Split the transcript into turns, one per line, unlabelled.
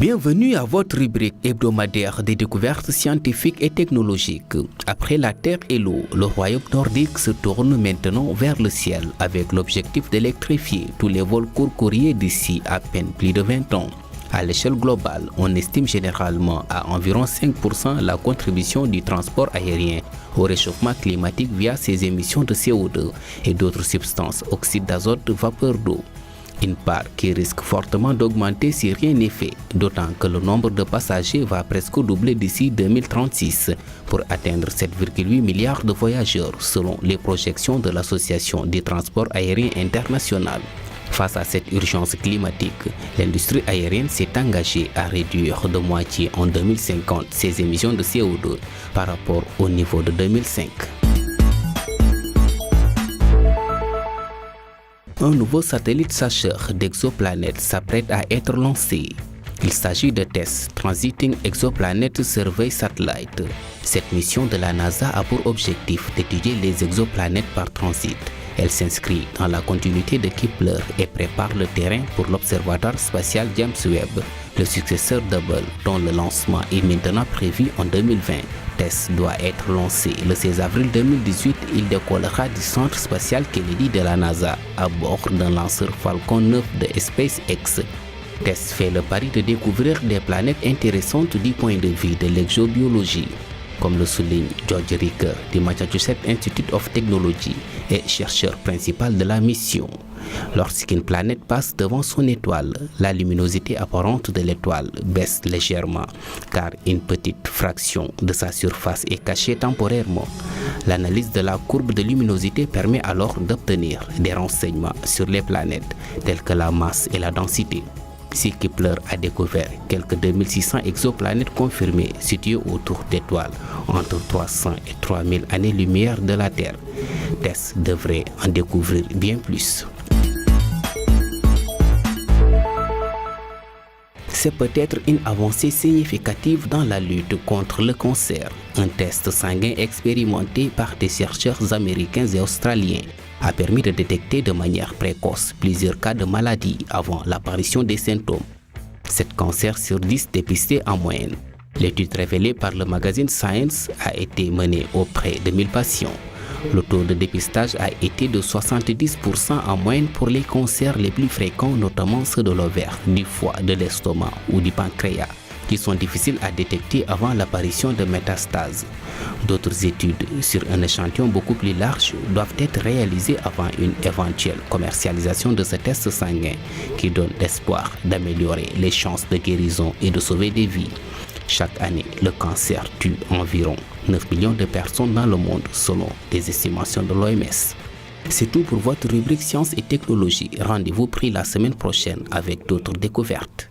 Bienvenue à votre rubrique hebdomadaire des découvertes scientifiques et technologiques. Après la Terre et l'eau, le royaume nordique se tourne maintenant vers le ciel avec l'objectif d'électrifier tous les vols courriers d'ici à peine plus de 20 ans. À l'échelle globale, on estime généralement à environ 5% la contribution du transport aérien au réchauffement climatique via ses émissions de CO2 et d'autres substances, oxyde d'azote, vapeur d'eau. Une part qui risque fortement d'augmenter si rien n'est fait, d'autant que le nombre de passagers va presque doubler d'ici 2036 pour atteindre 7,8 milliards de voyageurs selon les projections de l'Association des transports aériens international. Face à cette urgence climatique, l'industrie aérienne s'est engagée à réduire de moitié en 2050 ses émissions de CO2 par rapport au niveau de 2005. Un nouveau satellite chercheur d'exoplanètes s'apprête à être lancé. Il s'agit de TESS, Transiting Exoplanet Survey Satellite. Cette mission de la NASA a pour objectif d'étudier les exoplanètes par transit. Elle s'inscrit dans la continuité de Kepler et prépare le terrain pour l'Observatoire spatial James Webb, le successeur d'Hubble, dont le lancement est maintenant prévu en 2020. TESS doit être lancé le 16 avril 2018. Il décollera du centre spatial Kennedy de la NASA à bord d'un lanceur Falcon 9 de SpaceX. TESS fait le pari de découvrir des planètes intéressantes du point de vue de l'exobiologie, comme le souligne George Ricker du Massachusetts Institute of Technology et chercheur principal de la mission. Lorsqu'une planète passe devant son étoile, la luminosité apparente de l'étoile baisse légèrement car une petite fraction de sa surface est cachée temporairement. L'analyse de la courbe de luminosité permet alors d'obtenir des renseignements sur les planètes telles que la masse et la densité. Si Kepler a découvert quelques 2600 exoplanètes confirmées situées autour d'étoiles entre 300 et 3000 années-lumière de la Terre, TESS devrait en découvrir bien plus. C'est peut-être une avancée significative dans la lutte contre le cancer. Un test sanguin expérimenté par des chercheurs américains et australiens a permis de détecter de manière précoce plusieurs cas de maladie avant l'apparition des symptômes. 7 cancers sur 10 dépistés en moyenne. L'étude révélée par le magazine Science a été menée auprès de 1000 patients. Le taux de dépistage a été de 70% en moyenne pour les cancers les plus fréquents, notamment ceux de l'ovaire, du foie, de l'estomac ou du pancréas, qui sont difficiles à détecter avant l'apparition de métastases. D'autres études sur un échantillon beaucoup plus large doivent être réalisées avant une éventuelle commercialisation de ce test sanguin qui donne l'espoir d'améliorer les chances de guérison et de sauver des vies. Chaque année, le cancer tue environ 9 millions de personnes dans le monde selon les estimations de l'OMS. C'est tout pour votre rubrique Sciences et Technologies. Rendez-vous pris la semaine prochaine avec d'autres découvertes.